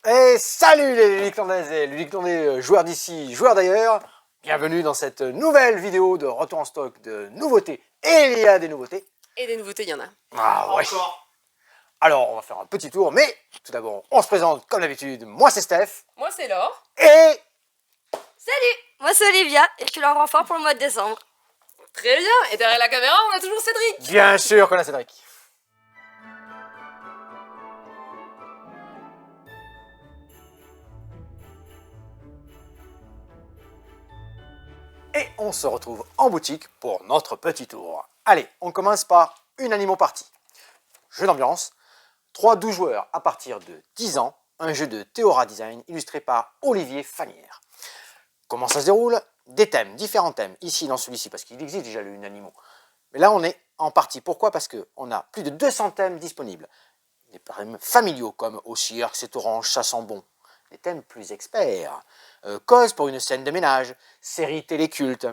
Et salut les Ludic-Landaises et Ludic-Landais, joueurs d'ici, joueurs d'ailleurs. Bienvenue dans cette nouvelle vidéo de retour en stock de nouveautés. Et il y a des nouveautés. Et des nouveautés, il y en a. Ah ouais. Alors on va faire un petit tour, mais tout d'abord on se présente comme d'habitude. Moi c'est Steph. Moi c'est Laure. Et... Salut, moi c'est Olivia et je suis leur renfort pour le mois de décembre. Très bien. Et derrière la caméra, on a toujours Cédric. Bien sûr qu'on a Cédric. Et on se retrouve en boutique pour notre petit tour. Allez, on commence par une Animaux Party. Jeu d'ambiance, 3-12 joueurs à partir de 10 ans, un jeu de Théora Design illustré par Olivier Fanière. Comment ça se déroule? Des thèmes, différents thèmes, ici dans celui-ci, parce qu'il existe déjà le Animaux. Mais là on est en partie, pourquoi? Parce qu'on a plus de 200 thèmes disponibles. Des thèmes familiaux comme au cirque, c'est orange, ça sent bon. Des thèmes plus experts, cause pour une scène de ménage, série téléculte,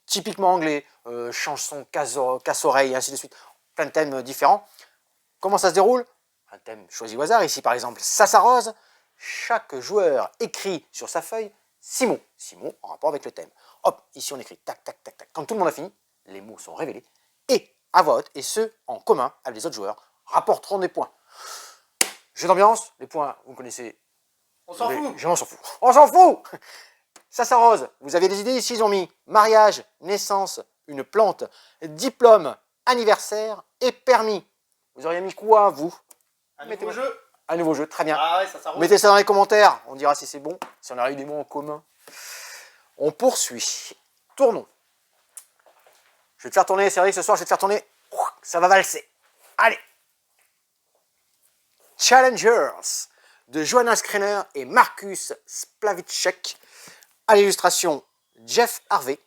typiquement anglais, chanson casse-oreille, ainsi de suite. Plein de thèmes différents. Comment ça se déroule? Un thème choisi au hasard, ici par exemple ça s'arrose. Chaque joueur écrit sur sa feuille 6 mots. 6 mots en rapport avec le thème. Hop, ici on écrit tac, tac, tac, tac. Quand tout le monde a fini, les mots sont révélés. Et à vote, et ceux en commun avec les autres joueurs, rapporteront des points. Jeu d'ambiance, les points, vous connaissez. On s'en fout. On s'en fout. On s'en fout. Ça s'arrose. Vous avez des idées? Ici, ils ont mis mariage, naissance, une plante, diplôme, anniversaire et permis. Vous auriez mis quoi, vous? Un nouveau jeu. Un nouveau jeu, très bien. Ah ouais, ça s'arrose. Mettez ça dans les commentaires. On dira si c'est bon, si on a eu des mots en commun. On poursuit. Tournons. Je vais te faire tourner, Cédric, ce soir, je vais te faire tourner. Ça va valser. Allez. Challengers de Johanna Skrener et Marcus Splavicek. À l'illustration, Jeff Harvey.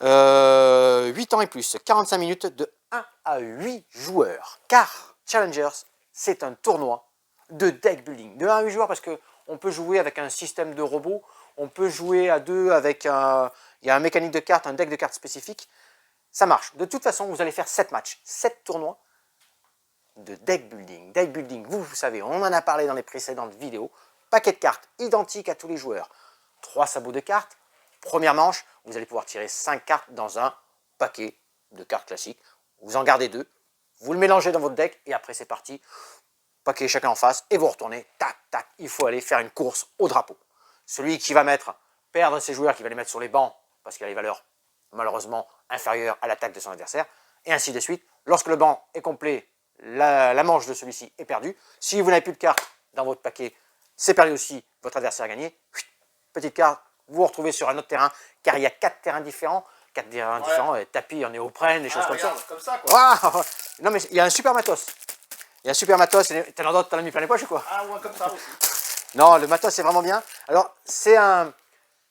8 ans et plus, 45 minutes de 1 à 8 joueurs. Car Challengers, c'est un tournoi de deck building. De 1 à 8 joueurs parce qu'on peut jouer avec un système de robots, on peut jouer à 2 avec un... Il y a un mécanique de cartes, un deck de cartes spécifique. Ça marche. De toute façon, vous allez faire 7 matchs, 7 tournois de deck building. Deck building, vous savez, on en a parlé dans les précédentes vidéos. Paquet de cartes identiques à tous les joueurs. 3 sabots de cartes. Première manche, vous allez pouvoir tirer 5 cartes dans un paquet de cartes classiques. Vous en gardez 2. Vous le mélangez dans votre deck et après c'est parti. Paquet chacun en face et vous retournez. Tac, tac. Il faut aller faire une course au drapeau. Celui qui va perdre ses joueurs, qui va les mettre sur les bancs parce qu'il a les valeurs malheureusement inférieures à l'attaque de son adversaire. Et ainsi de suite. Lorsque le banc est complet, la manche de celui-ci est perdue. Si vous n'avez plus de cartes dans votre paquet, c'est perdu aussi, votre adversaire a gagné. Petite carte, vous vous retrouvez sur un autre terrain, car il y a 4 terrains différents. 4 terrains différents, tapis en néoprène, des choses comme regarde, ça. comme ça, quoi. Wow. Non mais il y a un super matos. Il y a un super matos, t'en as d'autres, t'en as mis plein les poches ou quoi? Ah ouais, comme ça aussi. Non, le matos c'est vraiment bien. Alors c'est un,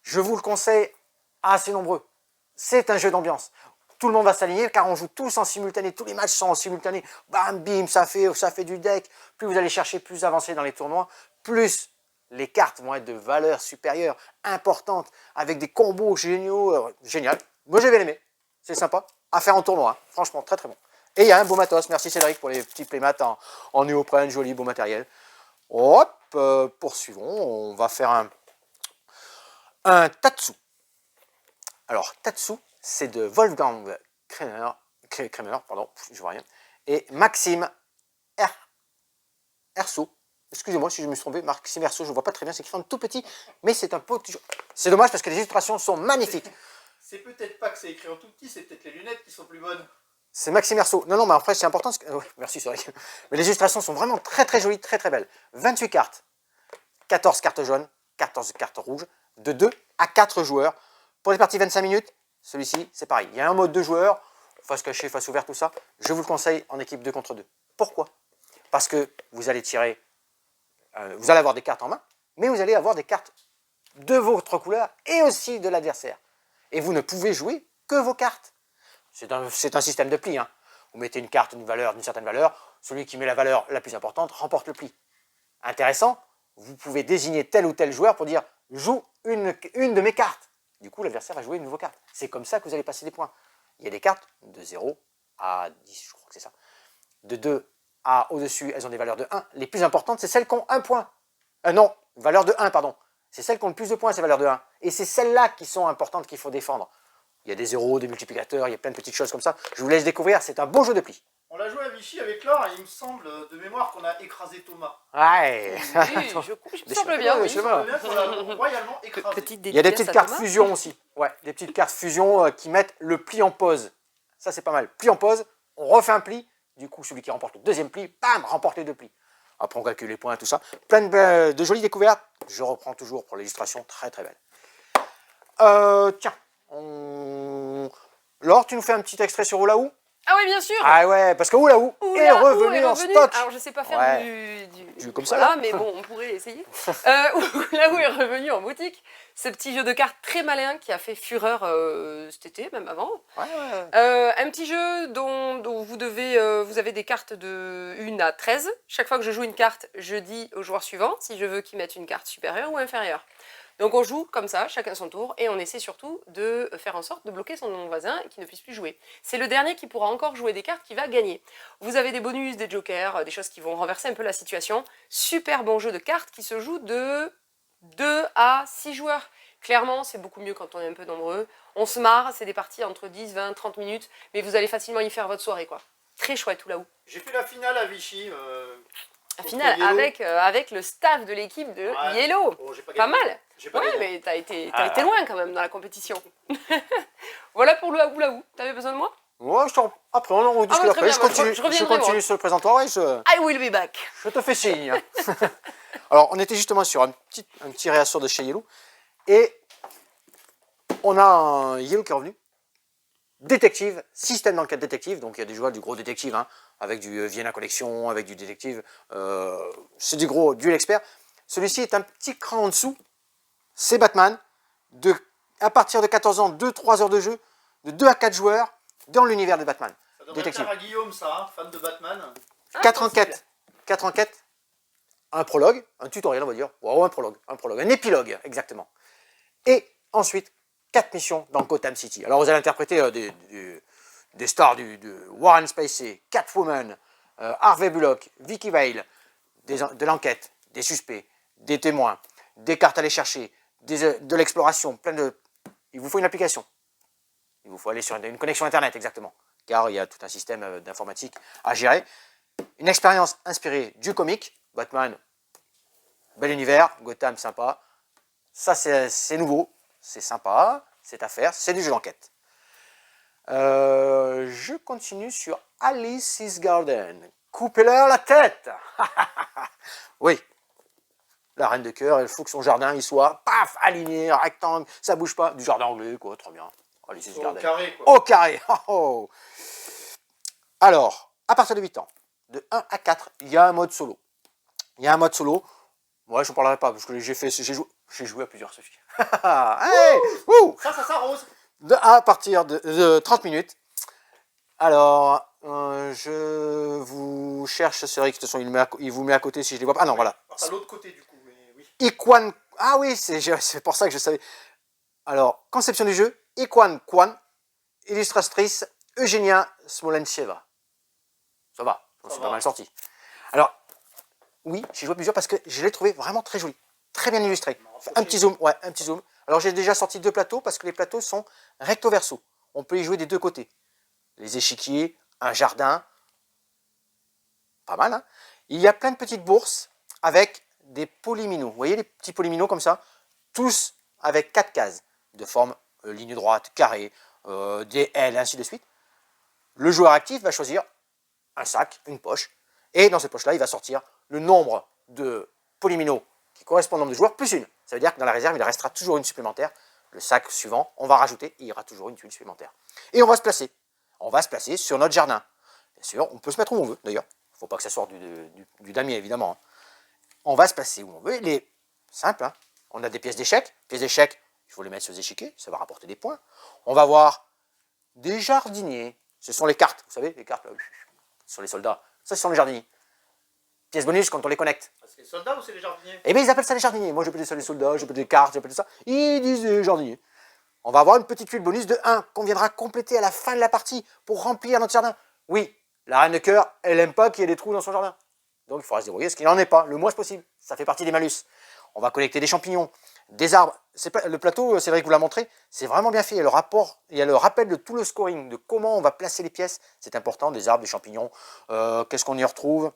je vous le conseille, assez nombreux. C'est un jeu d'ambiance. Tout le monde va s'aligner car on joue tous en simultané, tous les matchs sont en simultané. Bam, bim, ça fait du deck. Plus vous allez chercher, plus avancer dans les tournois, plus les cartes vont être de valeur supérieure, importante, avec des combos géniaux. Génial. Moi j'ai bien aimé. C'est sympa. À faire en tournoi. Hein. Franchement, très très bon. Et il y a un beau matos. Merci Cédric pour les petits playmats en néoprène, joli, beau matériel. Hop, poursuivons. On va faire un Tatsu. Alors, Tatsu, c'est de Wolfgang Kremer, pardon, je vois rien, et Maxime Erso. Excusez-moi si je me suis trompé, Maxime Erso, je ne vois pas très bien, c'est écrit en tout petit, mais c'est un peu... C'est dommage parce que les illustrations sont magnifiques. C'est peut-être pas que c'est écrit en tout petit, c'est peut-être les lunettes qui sont plus bonnes. C'est Maxime Erso. Non, non, mais après, c'est important. Merci, c'est vrai. Mais les illustrations sont vraiment très, très jolies, très, très belles. 28 cartes, 14 cartes jaunes, 14 cartes rouges, de 2 à 4 joueurs. Pour les parties 25 minutes, celui-ci, c'est pareil. Il y a un mode de joueurs, face cachée, face ouverte, tout ça. Je vous le conseille en équipe 2 contre 2. Pourquoi? Parce que vous allez tirer, vous allez avoir des cartes en main, mais vous allez avoir des cartes de votre couleur et aussi de l'adversaire. Et vous ne pouvez jouer que vos cartes. C'est un système de pli. Hein. Vous mettez une carte d'une certaine valeur, celui qui met la valeur la plus importante remporte le pli. Intéressant, vous pouvez désigner tel ou tel joueur pour dire « joue une de mes cartes ». Du coup, l'adversaire va jouer une nouvelle carte. C'est comme ça que vous allez passer des points. Il y a des cartes de 0 à 10, je crois que c'est ça. De 2 à au-dessus, elles ont des valeurs de 1. Les plus importantes, c'est celles qui ont 1 point. Non, valeur de 1, pardon. C'est celles qui ont le plus de points, ces valeurs de 1. Et c'est celles-là qui sont importantes qu'il faut défendre. Il y a des zéros, des multiplicateurs, il y a plein de petites choses comme ça. Je vous laisse découvrir, c'est un beau jeu de pli. On l'a joué à Vichy avec Laure et il me semble de mémoire qu'on a écrasé Thomas. Ouais. Oui, je me semble bien, oui. Je sais pas. On l'a royalement écrasé. Petite Il y a des dédicace petites à cartes Thomas. fusion aussi. Ouais, des petites cartes fusion qui mettent le pli en pause. Ça, c'est pas mal. Pli en pause, on refait un pli. Du coup, celui qui remporte le deuxième pli, bam, remporte les 2 plis. Après, on calcule les points, tout ça. Plein de jolies découvertes. Je reprends toujours pour l'illustration très très belle. Tiens, Laure, tu nous fais un petit extrait sur Oulaou? Ah oui, bien sûr. Ah ouais, parce que Oulaou est revenu en stock. Alors, je sais pas faire Ouais. du comme ça, voilà, là. mais bon, on pourrait essayer. Oulaou est revenu en boutique. Ce petit jeu de cartes très malin qui a fait fureur cet été, même avant. Ouais, ouais. Un petit jeu dont vous avez des cartes de 1 à 13. Chaque fois que je joue une carte, je dis au joueur suivant si je veux qu'il mette une carte supérieure ou inférieure. Donc on joue comme ça, chacun son tour, et on essaie surtout de faire en sorte de bloquer son voisin et qu'il ne puisse plus jouer. C'est le dernier qui pourra encore jouer des cartes qui va gagner. Vous avez des bonus, des jokers, des choses qui vont renverser un peu la situation. Super bon jeu de cartes qui se joue de 2 à 6 joueurs. Clairement, c'est beaucoup mieux quand on est un peu nombreux. On se marre, c'est des parties entre 10, 20, 30 minutes, mais vous allez facilement y faire votre soirée, quoi. Très chouette, Oulaou. J'ai fait la finale à Vichy. La finale avec le staff de l'équipe de Yellow. Bon, j'ai Pas gagné. mal. J'ai pas Ouais, gagné. mais t'as été loin quand même dans la compétition. Voilà pour le Oulaou. T'avais besoin de moi? Ouais, après, on en rediscute bah, très après. bien, Je moi, continue, je reviendrai, moi. sur le présentoir et I will be back. je te fais signe. Alors, on était justement sur un petit réassort de chez Yellow. Et on a un Yellow qui est revenu. Détective, système d'enquête détective. Donc, il y a des joueurs du gros détective, hein, avec du Vienna Collection, avec du détective. C'est du gros duel expert. Celui-ci est un petit cran en dessous. C'est Batman. À partir de 14 ans, 2-3 heures de jeu, de 2 à 4 joueurs dans l'univers de Batman. Ça devrait plaire à Guillaume, ça, hein, fan de Batman. 4 enquêtes, un prologue, un tutoriel, on va dire. Wow, un prologue, un épilogue, exactement. Et ensuite, 4 missions dans Gotham City. Alors, vous allez interpréter des stars de Warren Spacey, Catwoman, Harvey Bullock, Vicky Vale, de l'enquête, des suspects, des témoins, des cartes à aller chercher, de l'exploration, Il vous faut une application. Il vous faut aller sur une connexion Internet, exactement. Car il y a tout un système d'informatique à gérer. Une expérience inspirée du comic. Batman, bel univers. Gotham, sympa. Ça, c'est nouveau. C'est sympa. C'est à faire. C'est du jeu d'enquête. Je continue sur Alice's Garden. Coupez-leur la tête. Oui. La reine de cœur, il faut que son jardin il soit paf, aligné, rectangle, ça bouge pas. Du jardin anglais, quoi, trop bien. Alice's Garden. Au carré, quoi. Au carré. Oh, oh. Alors, à partir de 8 ans, de 1 à 4, il y a un mode solo. Moi, je ne parlerai pas, parce que j'ai joué à plusieurs, Sophie. Hey, Ça s'arrose. à partir de 30 minutes. Alors, je vous cherche, c'est vrai que de toute façon, il vous met à côté si je les vois pas. Ah non, voilà. À l'autre côté, du coup, mais oui. Iquan. Ah oui, c'est pour ça que je savais. Alors, conception du jeu, Iquan Kwan, illustratrice Eugenia Smolencheva. Ça va, c'est pas mal sorti. Alors, oui, j'ai joué à plusieurs parce que je l'ai trouvé vraiment très joli, très bien illustré. Un petit zoom, ouais, un petit zoom. Alors, j'ai déjà sorti 2 plateaux parce que les plateaux sont recto-verso. On peut y jouer des 2 côtés. Les échiquiers, un jardin. Pas mal, hein. Il y a plein de petites bourses avec des polyminos. Vous voyez les petits polyminos comme ça? Tous avec 4 cases de forme ligne droite, carré, des L, ainsi de suite. Le joueur actif va choisir un sac, une poche, et dans cette poche-là, il va sortir le nombre de polyminos qui correspond au nombre de joueurs, plus une. Ça veut dire que dans la réserve, il restera toujours une supplémentaire. Le sac suivant, on va rajouter, et il y aura toujours une tuile supplémentaire. Et on va se placer. On va se placer sur notre jardin. Bien sûr, on peut se mettre où on veut, d'ailleurs. Il ne faut pas que ça sorte du damier, évidemment. On va se placer où on veut. Il est simple, hein. On a des pièces d'échecs. Pièces d'échecs, il faut les mettre sur les échiquiers, ça va rapporter des points. On va voir des jardiniers. Ce sont les cartes, vous savez, les cartes là, sur les soldats. Ça, ce sont les jardiniers. Pièces bonus quand on les connecte. C'est les soldats ou c'est les jardiniers? Eh bien, ils appellent ça les jardiniers. Moi, j'appelle ça les soldats, j'appelle des cartes, j'appelle ça. Ils disent les jardiniers. On va avoir une petite tuile bonus de 1 qu'on viendra compléter à la fin de la partie pour remplir notre jardin. Oui, la reine de cœur, elle n'aime pas qu'il y ait des trous dans son jardin. Donc il faudra se débrouiller, ce qu'il n'en est pas, le moins possible. Ça fait partie des malus. On va collecter des champignons, des arbres. Le plateau, Cédric vous l'a montré, c'est vraiment bien fait. Il y a le rappel de tout le scoring, de comment on va placer les pièces. C'est important, des arbres, des champignons. Qu'est-ce qu'on y retrouve?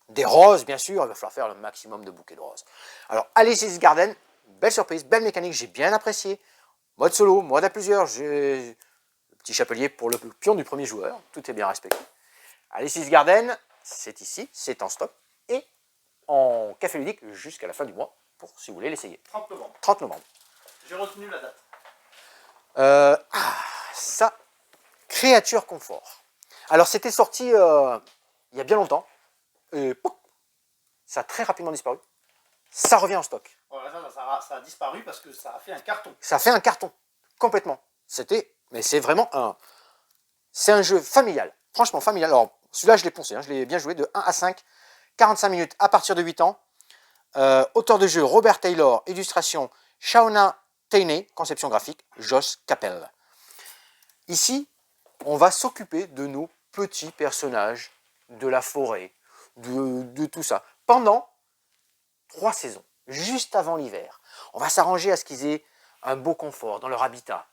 Des roses, bien sûr. Il va falloir faire le maximum de bouquets de roses. Alors, Alice's Garden, belle surprise, belle mécanique, j'ai bien apprécié. Mode solo, mode à plusieurs. J'ai le petit chapelier pour le pion du premier joueur. Tout est bien respecté. Alice's Garden, c'est ici, c'est en stock. Et en café ludique jusqu'à la fin du mois, pour si vous voulez l'essayer. 30 novembre. 30 novembre. J'ai retenu la date. Ça, Créature Confort. Alors, c'était sorti il y a bien longtemps. Et pouf, ça a très rapidement disparu. Ça revient en stock. Voilà, ça a disparu parce que ça a fait un carton. Ça fait un carton, complètement. Mais c'est vraiment c'est un jeu familial. Franchement, familial. Alors, celui-là, je l'ai poncé, hein, je l'ai bien joué de 1 à 5. 45 minutes à partir de 8 ans. Auteur de jeu, Robert Taylor. Illustration, Shauna Tainey. Conception graphique, Josh Capel. Ici, on va s'occuper de nos petits personnages de la forêt, de tout ça, pendant 3 saisons, juste avant l'hiver. On va s'arranger à ce qu'ils aient un beau confort dans leur habitat,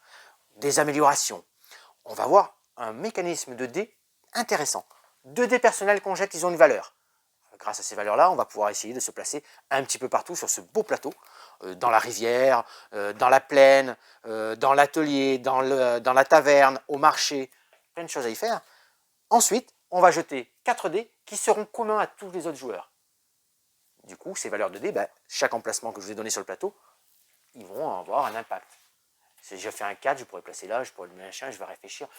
des améliorations. On va voir un mécanisme de dés intéressant. 2 dés personnels qu'on jette, ils ont une valeur. Grâce à ces valeurs-là, on va pouvoir essayer de se placer un petit peu partout sur ce beau plateau, dans la rivière, dans la plaine, dans l'atelier, dans la taverne, au marché, plein de choses à y faire. Ensuite, on va jeter 4 dés qui seront communs à tous les autres joueurs. Du coup, ces valeurs de dés, chaque emplacement que je vous ai donné sur le plateau, ils vont avoir un impact. Si je fais un 4, je pourrais placer là, je pourrais le machin, je vais réfléchir.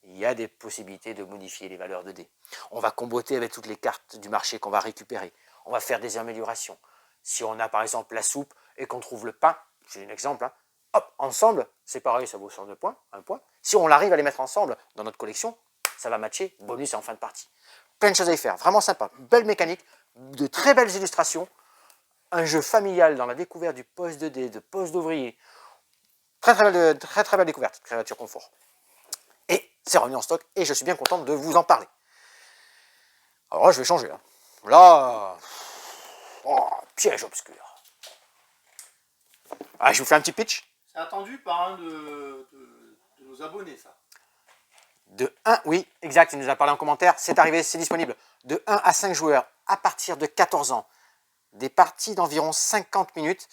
Il y a des possibilités de modifier les valeurs de dés. On va comboter avec toutes les cartes du marché qu'on va récupérer. On va faire des améliorations. Si on a par exemple la soupe et qu'on trouve le pain, j'ai un exemple, hein, hop, ensemble, c'est pareil, ça vaut 100 points, 1 point. Si on arrive à les mettre ensemble dans notre collection, ça va matcher, bonus en fin de partie. Plein de choses à y faire, vraiment sympa. Belle mécanique, de très belles illustrations, un jeu familial dans la découverte du poste de dés, de poste d'ouvrier. Très belle découverte, Créature Confort. Et c'est revenu en stock et je suis bien content de vous en parler. Alors là, je vais changer. Hein. Là, piège obscur. Je vous fais un petit pitch. C'est attendu par un de nos abonnés, ça. De 1, oui, exact, il nous a parlé en commentaire. C'est arrivé, c'est disponible. De 1 à 5 joueurs à partir de 14 ans. Des parties d'environ 50 minutes.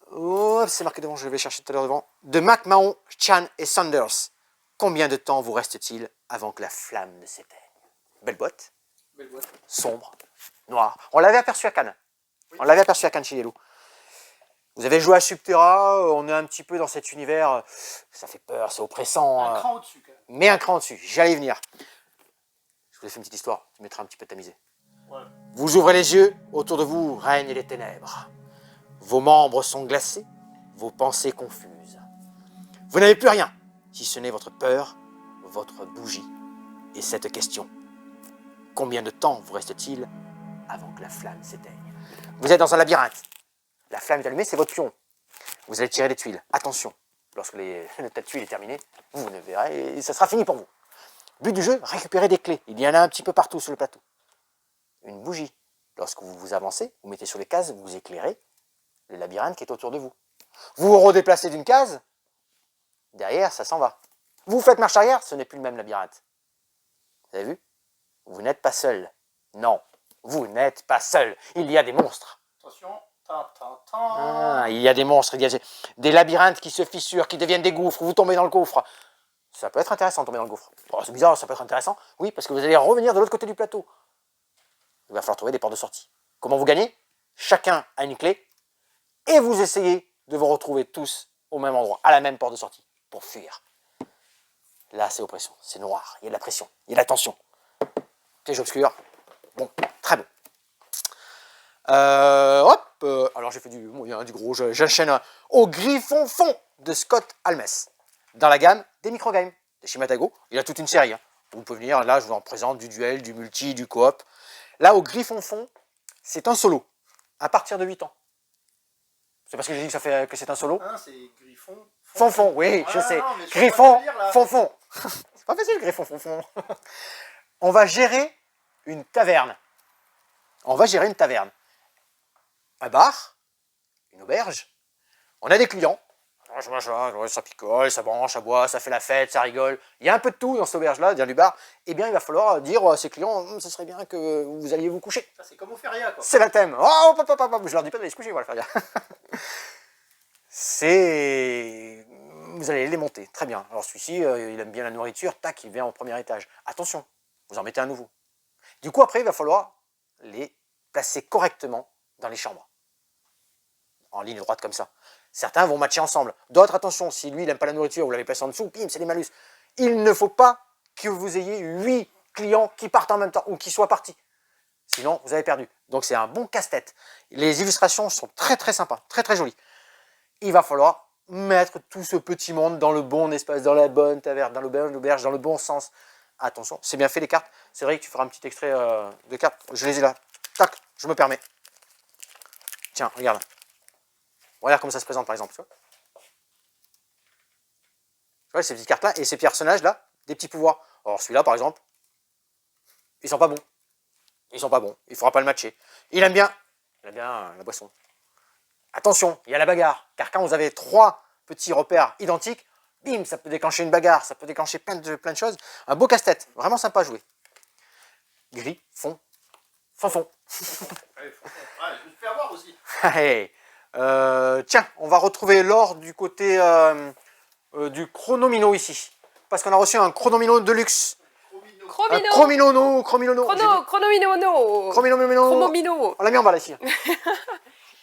Oh, c'est marqué devant, je vais chercher tout à l'heure devant. De McMahon, Chan et Saunders. Combien de temps vous reste-t-il avant que la flamme ne s'éteigne? Belle boîte. Belle boîte. Sombre, noir. On l'avait aperçu à Cannes. Oui. On l'avait aperçu à Cannes chez Yellow. Vous avez joué à Subterra, on est un petit peu dans cet univers, ça fait peur, c'est oppressant. Un cran au-dessus, quand même. Mais un cran au-dessus, j'allais y venir. Je vous ai fait une petite histoire, tu mettras un petit peu de tamisé. Ouais. Vous ouvrez les yeux, autour de vous règnent les ténèbres. Vos membres sont glacés, vos pensées confuses. Vous n'avez plus rien, si ce n'est votre peur, votre bougie et cette question. Combien de temps vous reste-t-il avant que la flamme s'éteigne? Vous êtes dans un labyrinthe. La flamme est allumée, c'est votre pion. Vous allez tirer les tuiles. Attention, lorsque la tuile est terminée, vous ne verrez et ça sera fini pour vous. But du jeu, récupérer des clés. Il y en a un petit peu partout sur le plateau. Une bougie. Lorsque vous avancez, vous mettez sur les cases, vous éclairez le labyrinthe qui est autour de vous. Vous vous redéplacez d'une case, derrière, ça s'en va. Vous faites marche arrière, ce n'est plus le même labyrinthe. Vous avez vu? Vous n'êtes pas seul. Non, vous n'êtes pas seul. Il y a des monstres. Attention. Il y a des monstres, il y a des labyrinthes qui se fissurent, qui deviennent des gouffres, vous tombez dans le gouffre. Ça peut être intéressant de tomber dans le gouffre. Oh, c'est bizarre, ça peut être intéressant. Oui, parce que vous allez revenir de l'autre côté du plateau. Il va falloir trouver des portes de sortie. Comment vous gagnez? Chacun a une clé et vous essayez de vous retrouver tous au même endroit, à la même porte de sortie, pour fuir. Là, c'est oppression, c'est noir, il y a de la pression, il y a de la tension. Piège obscur, bon, très bon. Alors j'ai fait du gros, j'enchaîne au Griffon Fond de Scott Almes, dans la gamme des microgames de chez Matago. Il a toute une série. Hein. Vous pouvez venir, là je vous en présente du duel, du multi, du coop. Là au Griffon Fond, c'est un solo, à partir de 8 ans. C'est parce que j'ai dit que c'est un solo. Ah, c'est Griffon. Fond, oui, je sais. Non, mais je Griffon, peux pas le lire, là. Fond. C'est pas facile, Griffon, Fond. On va gérer une taverne. On va gérer une taverne. Un bar, une auberge. On a des clients. Ça picole, ça branche, ça boit, ça fait la fête, ça rigole. Il y a un peu de tout dans cette auberge-là, dans du bar. Eh bien, il va falloir dire à ses clients, ce serait bien que vous alliez vous coucher. Ça, c'est comme au feria, quoi. C'est le thème. Oh, je leur dis pas d'aller se coucher, voilà, faire c'est... Vous allez les monter, très bien. Alors celui-ci, il aime bien la nourriture, tac, il vient au premier étage. Attention, vous en mettez un nouveau. Du coup, après, il va falloir les placer correctement dans les chambres. En ligne droite comme ça. Certains vont matcher ensemble. D'autres, attention, si lui, il n'aime pas la nourriture, vous l'avez placé en dessous, bim, c'est des malus. Il ne faut pas que vous ayez 8 clients qui partent en même temps, ou qui soient partis. Sinon, vous avez perdu. Donc, c'est un bon casse-tête. Les illustrations sont très, très sympas, très, très jolies. Il va falloir mettre tout ce petit monde dans le bon espace, dans la bonne taverne, dans l'auberge, dans le bon sens. Attention, c'est bien fait les cartes. C'est vrai que tu feras un petit extrait de cartes. Je les ai là. Tac, je me permets. Tiens, regarde. Regarde comment ça se présente par exemple. Tu vois ces petites cartes-là et ces personnages-là, des petits pouvoirs. Alors celui-là par exemple, ils sont pas bons. Ils sont pas bons. Il ne faudra pas le matcher. Il aime bien la boisson. Attention, il y a la bagarre. Car quand vous avez 3 petits repères identiques, bim, ça peut déclencher une bagarre, ça peut déclencher plein de choses. Un beau casse-tête, vraiment sympa à jouer. Gris, fond. Ouais, je vais te faire voir aussi. Hey. Tiens, on va retrouver l'or du côté du chronomino ici. Parce qu'on a reçu un chronomino de luxe. Un Chromino. chronomino. Chromomino. On l'a mis en bas là ici.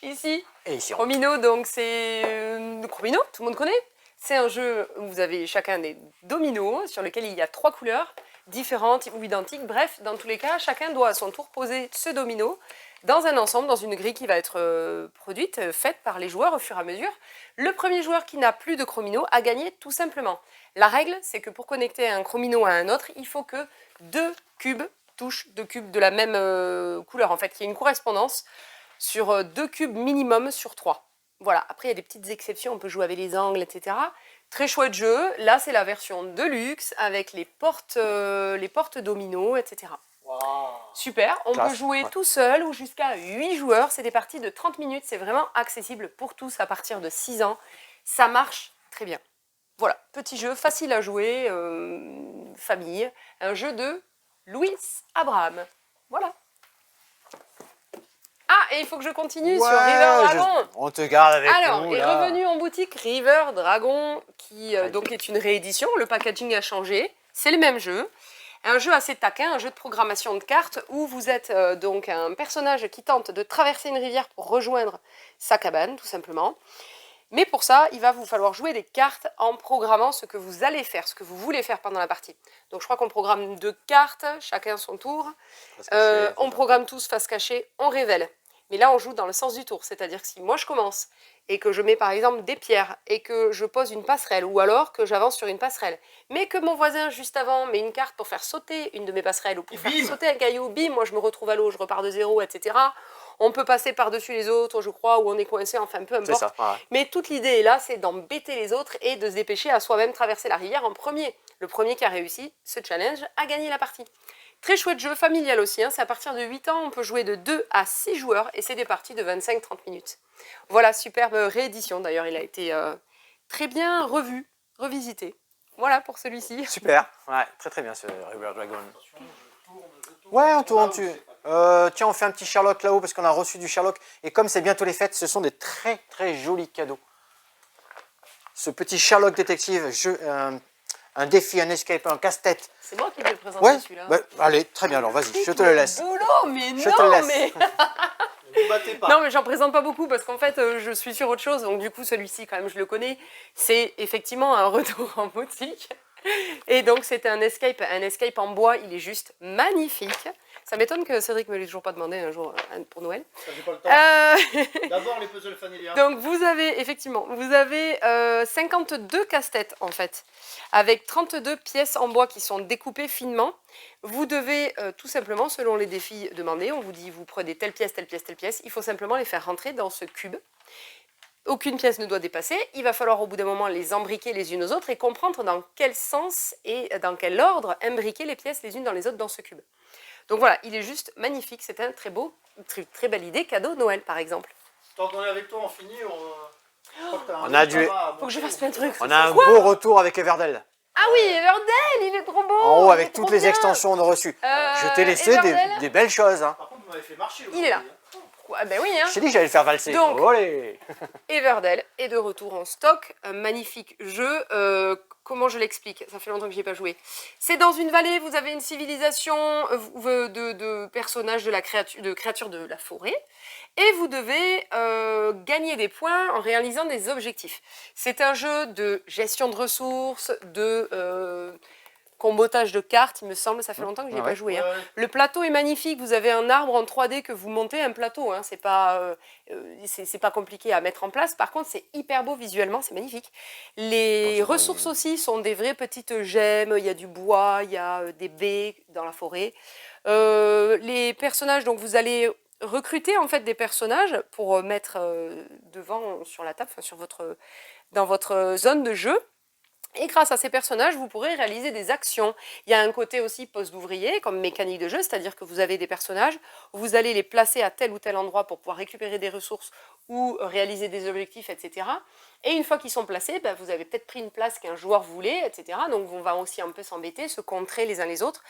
Ici. Et ici. Chromino, donc c'est Chromino, tout le monde connaît. C'est un jeu où vous avez chacun des dominos sur lesquels il y a 3 couleurs différentes ou identiques. Bref, dans tous les cas, chacun doit à son tour poser ce domino dans un ensemble, dans une grille qui va être produite, faite par les joueurs au fur et à mesure. Le premier joueur qui n'a plus de chromino a gagné tout simplement. La règle, c'est que pour connecter un chromino à un autre, il faut que 2 cubes touchent 2 cubes de la même couleur. En fait, qu'il y ait une correspondance sur 2 cubes minimum sur 3. Voilà, après il y a des petites exceptions, on peut jouer avec les angles, etc. Très chouette jeu. Là, c'est la version de luxe avec les portes dominos, etc. Wow. Super, on Classe, peut jouer ouais. tout seul ou jusqu'à 8 joueurs. C'est des parties de 30 minutes, c'est vraiment accessible pour tous à partir de 6 ans. Ça marche très bien. Voilà, petit jeu, facile à jouer, famille. Un jeu de Louis Abraham. Voilà. Ah, et il faut que je continue sur River Dragon. On te garde avec Alors, nous est là. revenu en boutique River Dragon, qui donc est une réédition. Le packaging a changé. C'est le même jeu. Un jeu assez taquin, un jeu de programmation de cartes où vous êtes donc un personnage qui tente de traverser une rivière pour rejoindre sa cabane, tout simplement. Mais pour ça, il va vous falloir jouer des cartes en programmant ce que vous allez faire, ce que vous voulez faire pendant la partie. Donc je crois qu'on programme 2 cartes, chacun son tour. On programme tous face cachée, on révèle. Mais là, on joue dans le sens du tour. C'est-à-dire que si moi je commence et que je mets par exemple des pierres et que je pose une passerelle ou alors que j'avance sur une passerelle, mais que mon voisin juste avant met une carte pour faire sauter une de mes passerelles ou pour faire sauter un caillou, bim, moi je me retrouve à l'eau, je repars de zéro, etc. On peut passer par-dessus les autres, je crois, ou on est coincé, enfin peu importe. C'est ça, ouais. Mais toute l'idée est là, c'est d'embêter les autres et de se dépêcher à soi-même traverser la rivière en premier. Le premier qui a réussi ce challenge a gagné la partie. Très chouette jeu, familial aussi, hein. C'est à partir de 8 ans, on peut jouer de 2 à 6 joueurs et c'est des parties de 25-30 minutes. Voilà, superbe réédition, d'ailleurs il a été très bien revu, revisité. Voilà pour celui-ci. Super, ouais, très très bien ce River Dragon. Ouais, on tourne dessus. Tiens, on fait un petit Sherlock là-haut parce qu'on a reçu du Sherlock. Et comme c'est bientôt les fêtes, ce sont des très très jolis cadeaux. Ce petit Sherlock détective, un défi, un escape, un casse-tête. C'est moi qui vais le présenter Ouais, celui-là. bah, allez, très bien alors, vas-y, je te le laisse. Boulot, mais Je te non, laisse. mais... Ne vous battez pas. Non, mais j'en présente pas beaucoup parce qu'en fait, je suis sur autre chose. Donc du coup, celui-ci, quand même, je le connais. C'est effectivement un retour en boutique. Et donc, c'est un escape en bois. Il est juste magnifique. Ça m'étonne que Cédric me l'ait toujours pas demandé un jour pour Noël. Ça, j'ai pas le temps. D'abord les puzzles Fanelia. Donc vous avez 52 casse-têtes en fait, avec 32 pièces en bois qui sont découpées finement. Vous devez tout simplement, selon les défis demandés, on vous dit vous prenez telle pièce, telle pièce, telle pièce, il faut simplement les faire rentrer dans ce cube. Aucune pièce ne doit dépasser, il va falloir au bout d'un moment les embriquer les unes aux autres et comprendre dans quel sens et dans quel ordre imbriquer les pièces les unes dans les autres dans ce cube. Donc voilà, il est juste magnifique. C'est un très beau, très belle idée, cadeau Noël par exemple. Tant qu'on est avec toi, on finit. Je crois que t'as un On a autre dû- tabac à Faut que je monter, fasse plein de trucs. On a un beau retour avec Everdell. Ah oui, Everdell, il est trop beau. En haut, il est avec trop toutes les bien. extensions on a reçues. Je t'ai laissé Everdell. des belles choses. Hein. Par contre, vous m'avez fait marcher. Il est là. aujourd'hui, hein. Ah ben oui, hein. Je t'ai dit que j'allais le faire valser. Donc- Olé. Everdell est de retour en stock, un magnifique jeu. Comment je l'explique? Ça fait longtemps que j'y ai pas joué. C'est dans une vallée, vous avez une civilisation de personnages de créatures de la forêt, et vous devez gagner des points en réalisant des objectifs. C'est un jeu de gestion de ressources, de combotage de cartes, il me semble, ça fait longtemps que je n'y ai Ouais. pas joué. Hein. Ouais. Le plateau est magnifique, vous avez un arbre en 3D que vous montez, un plateau, hein. C'est pas compliqué à mettre en place, par contre c'est hyper beau visuellement, c'est magnifique. Les Bon, ça ressources va, aussi sont des vraies petites gemmes, il y a du bois, il y a des baies dans la forêt. Les personnages, donc vous allez recruter en fait des personnages pour mettre devant sur la table, enfin, dans votre zone de jeu. Et grâce à ces personnages, vous pourrez réaliser des actions. Il y a un côté aussi poste d'ouvrier, comme mécanique de jeu, c'est-à-dire que vous avez des personnages, vous allez les placer à tel ou tel endroit pour pouvoir récupérer des ressources ou réaliser des objectifs, etc. Et une fois qu'ils sont placés, ben, vous avez peut-être pris une place qu'un joueur voulait, etc. Donc on va aussi un peu s'embêter, se contrer les uns les autres.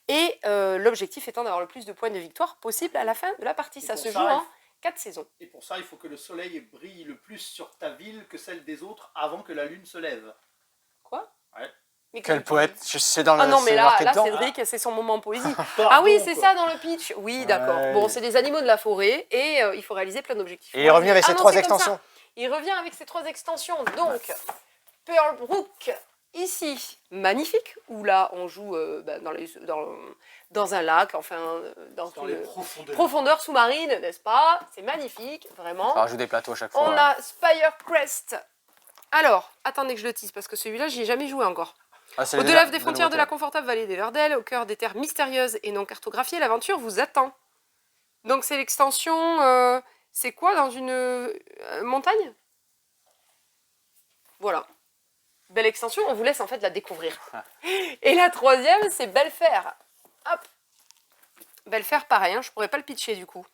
Et l'objectif étant d'avoir le plus de points de victoire possible à la fin de la partie. Et Ça pour se ça, joue il en faut- 4 saisons. Et pour ça, il faut que le soleil brille le plus sur ta ville que celle des autres avant que la lune se lève. Quoi? Ouais. Mais Quel comment- poète. C'est dans le. Ah non, mais c'est là, marqué là dedans. Cédric, c'est son moment poésie. Ah Pardon, oui, c'est quoi. ça dans le pitch. Oui, d'accord. Ouais. Bon, c'est des animaux de la forêt et il faut réaliser plein d'objectifs. Et il est revenu avec Ah ses non, 3 c'est comme ça. extensions. Il revient avec ses 3 extensions. Donc, Pearl Brook, ici, magnifique, où là, on joue dans un lac, enfin, dans Dans les une profondeurs. profondeur sous-marine, n'est-ce pas? C'est magnifique, vraiment. Ça rajoute des plateaux à chaque fois. On a Spire Crest. Alors, attendez que je le tease, parce que celui-là, j'y ai jamais joué encore. Ah, c'est Au-delà les- des la frontières de la nouveauté. confortable vallée d'Everdell, au cœur des terres mystérieuses et non cartographiées, l'aventure vous attend. Donc c'est l'extension, c'est quoi, dans une montagne? Voilà. Belle extension, on vous laisse en fait la découvrir. Et la troisième, c'est Belfer. Hop. Belfer, pareil, hein, je pourrais pas le pitcher du coup.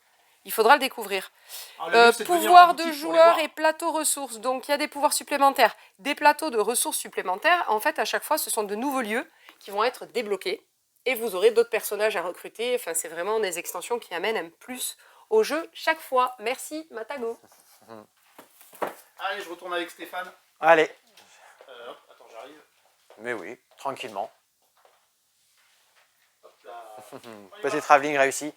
Il faudra le découvrir. Alors, le mieux, c'est de venir en Pouvoir de boutique pour les joueurs voir. et plateaux ressources. Donc il y a des pouvoirs supplémentaires. Des plateaux de ressources supplémentaires, en fait, à chaque fois, ce sont de nouveaux lieux qui vont être débloqués. Et vous aurez d'autres personnages à recruter. Enfin, c'est vraiment des extensions qui amènent un plus au jeu chaque fois. Merci, Matago. Allez, je retourne avec Stéphane. Allez. Hop, attends, j'arrive. Mais oui, tranquillement. Hop là. On y Petit va. travelling réussi.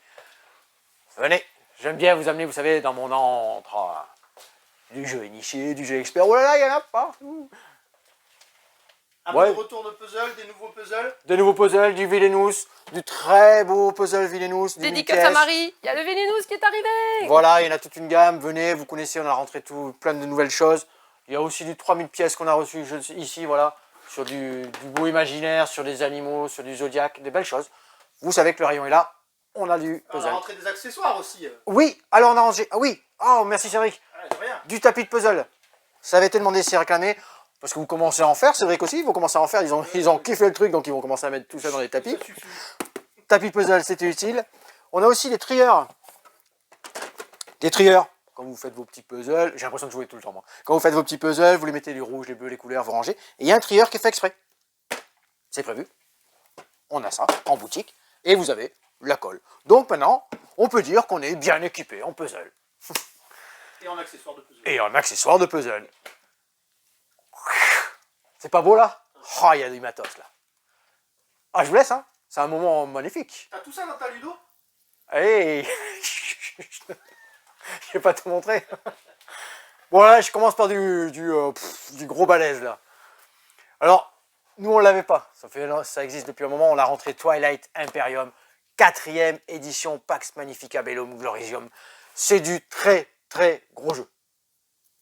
Venez. J'aime bien vous amener, vous savez, dans mon entre du jeu initié, du jeu expert. Oh là là, il y en a partout. Un Ouais. peu de retour de puzzle, des nouveaux puzzles. De nouveaux puzzles, du Villainous, du très beau puzzle Villainous, du Dédicace Mickey. à Marie. Il y a le Vénénous qui est arrivé. Voilà, il y en a toute une gamme. Venez, vous connaissez, on a rentré plein de nouvelles choses. Il y a aussi du 3000 pièces qu'on a reçu ici, voilà, sur du beau imaginaire, sur des animaux, sur du zodiaque, des belles choses. Vous savez que le rayon est là. On a du On puzzle. a rentré des accessoires aussi. Oui, alors on a rangé. Ah oui, oh merci Cédric. Ouais, de rien. Du tapis de puzzle. Ça avait été demandé, c'est réclamé. Parce que vous commencez à en faire, Cédric aussi, ils vont commencer à en faire. Ils ont kiffé le truc, donc ils vont commencer à mettre tout ça dans les tapis. Ça suffit. Tapis puzzle, c'était utile. On a aussi des trieurs. Des trieurs. Quand vous faites vos petits puzzles, j'ai l'impression de jouer tout le temps moi. Quand vous faites vos petits puzzles, vous les mettez les rouges, les bleus, les couleurs, vous rangez. Et il y a un trieur qui est fait exprès. C'est prévu. On a ça en boutique. Et vous avez la colle. Donc maintenant, on peut dire qu'on est bien équipé en puzzle. Et en accessoires de puzzle. Et en accessoires de puzzle. C'est pas beau là? Oh, il y a du matos là. Ah, je vous laisse, hein. C'est un moment magnifique. T'as tout ça dans ta Ludo? Hey. Je vais pas te montrer. Bon là, je commence par du gros balèze là. Alors, nous on l'avait pas. Ça existe depuis un moment. On a rentré Twilight Imperium, 4e édition Pax Magnifica Bellum Glorisium. C'est du très très gros jeu.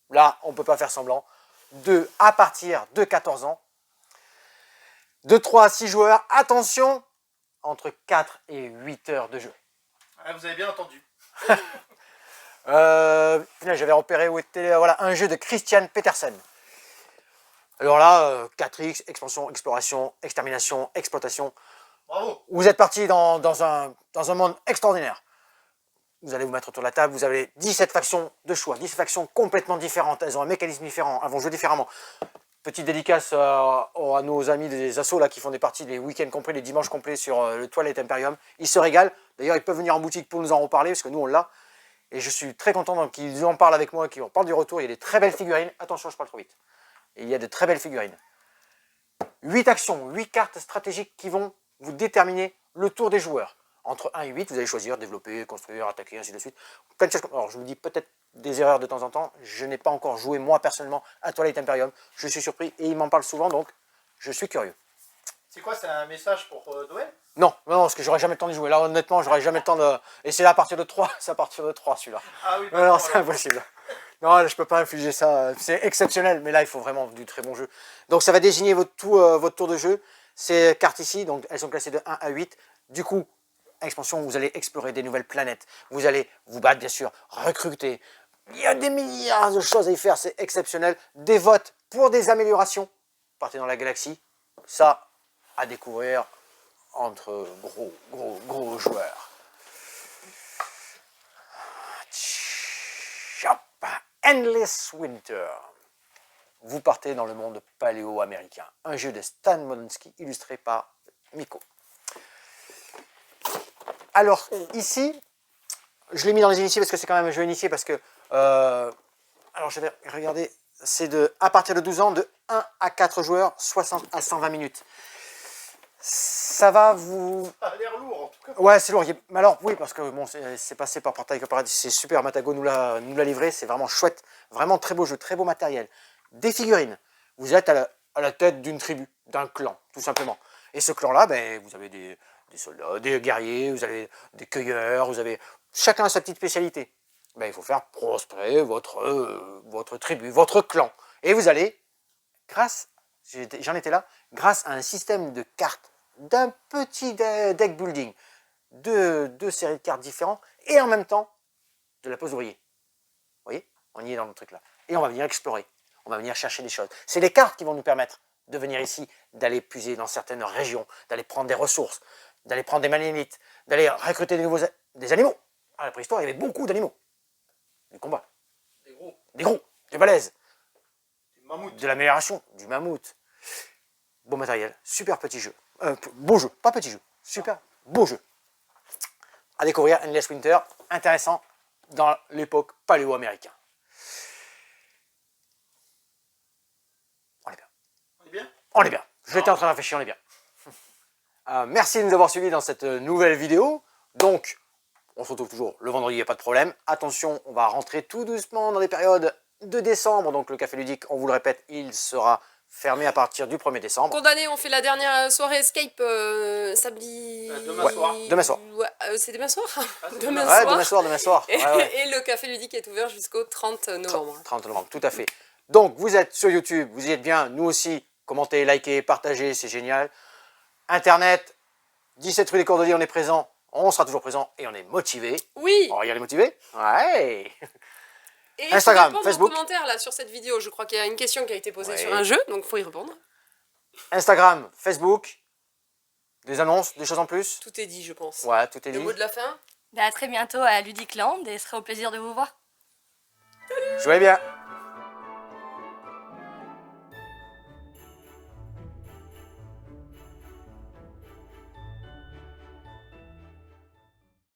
Là, on peut pas faire semblant. À partir de 14 ans. De 3 à 6 joueurs. Attention, entre 4 et 8 heures de jeu. Ah, vous avez bien entendu. J'avais repéré où était voilà, un jeu de Christian Petersen. Alors là, 4X, expansion, exploration, extermination, exploitation. Bravo. Vous êtes parti dans un monde extraordinaire. Vous allez vous mettre autour de la table, vous avez 17 factions de choix, 17 factions complètement différentes, elles ont un mécanisme différent, elles vont jouer différemment. Petite dédicace à nos amis des assos là, qui font des parties les week-ends complets, les dimanches complets sur le Twilight Imperium. Ils se régalent, d'ailleurs ils peuvent venir en boutique pour nous en reparler, parce que nous on l'a. Et je suis très content qu'ils en parlent avec moi, qu'ils en parlent du retour. Il y a des très belles figurines, attention je parle trop vite. Et il y a de très belles figurines. 8 actions, 8 cartes stratégiques qui vont vous déterminer le tour des joueurs. Entre 1 et 8, vous allez choisir, développer, construire, attaquer, ainsi de suite. Plein de choses. Alors, je vous dis peut-être des erreurs de temps en temps. Je n'ai pas encore joué, moi, personnellement, à Twilight Imperium. Je suis surpris et il m'en parle souvent, donc je suis curieux. C'est quoi, c'est un message pour Noël? Non, parce que j'aurais jamais le temps d'y jouer. Là, honnêtement, j'aurais jamais le temps de... Et c'est là à partir de 3, c'est à partir de 3, celui-là. Ah oui, Non, c'est impossible. Non, je peux pas infliger ça. C'est exceptionnel, mais là, il faut vraiment du très bon jeu. Donc, ça va désigner votre tour de jeu. Ces cartes ici, donc elles sont classées de 1 à 8. Du coup, expansion, vous allez explorer des nouvelles planètes. Vous allez vous battre, bien sûr, recruter. Il y a des milliards de choses à y faire, c'est exceptionnel. Des votes pour des améliorations. Partez dans la galaxie. Ça, à découvrir entre gros joueurs. Endless Winter. Vous partez dans le monde paléo-américain. Un jeu de Stan Modonsky illustré par Miko. Alors, ici, je l'ai mis dans les initiés parce que c'est quand même un jeu initié parce que... alors, je vais regarder. C'est à partir de 12 ans, de 1 à 4 joueurs, 60 à 120 minutes. Ça va vous... Ça a l'air lourd en tout cas. Ouais, c'est lourd. Mais alors, oui, parce que bon, c'est passé par Portail Paradis, c'est super. Matago nous l'a livré, c'est vraiment chouette. Vraiment très beau jeu, très beau matériel. Des figurines. Vous êtes à la tête d'une tribu, d'un clan, tout simplement. Et ce clan-là, ben, vous avez des soldats, des guerriers, vous avez des cueilleurs, vous avez... Chacun a sa petite spécialité. Ben, il faut faire prospérer votre tribu, votre clan. Et vous allez, j'en étais là, grâce à un système de cartes, d'un petit deck building, deux séries de cartes différentes, et en même temps, de la pose ouvrier. Vous voyez, on y est dans le truc là. Et on va venir explorer, on va venir chercher des choses. C'est les cartes qui vont nous permettre de venir ici, d'aller puiser dans certaines régions, d'aller prendre des ressources, d'aller prendre des malénites, d'aller recruter des animaux. À la préhistoire, il y avait beaucoup d'animaux. Du combat. Des gros, des balèzes. Des mammouths. De l'amélioration, du mammouth. Beau matériel, super petit jeu. Beau jeu, pas petit jeu, super beau jeu. À découvrir, Endless Winter, intéressant dans l'époque paléo-américaine. On est bien. On est bien? On est bien. J'étais en train de réfléchir, on est bien. Merci de nous avoir suivis dans cette nouvelle vidéo. Donc, on se retrouve toujours le vendredi, il n'y a pas de problème. Attention, on va rentrer tout doucement dans les périodes de décembre. Donc, le Café Ludique, on vous le répète, il sera fermé à partir du 1er décembre. Condamné, on fait la dernière soirée Escape samedi. Demain soir. Demain soir. Ouais, c'est demain soir. Demain Ouais, demain soir. Et, Ouais, ouais. et le Café Ludique est ouvert jusqu'au 30 novembre. 30 novembre, tout à fait. Donc, vous êtes sur YouTube, vous y êtes bien. Nous aussi, commentez, likez, partagez, c'est génial. Internet, 17 rue des Cordeliers, on est présent. On sera toujours présent et on est motivé. Oui. Oh, regardez motivé. Ouais. Et Instagram, faut répondre Facebook. aux commentaires là sur cette vidéo. Je crois qu'il y a une question qui a été posée Ouais. sur un jeu, donc faut y répondre. Instagram, Facebook, des annonces, des choses en plus. Tout est dit, je pense. Ouais, tout est Le dit. mot de la fin. Bah, à très bientôt à Ludicland et ce serait au plaisir de vous voir. Jouez bien.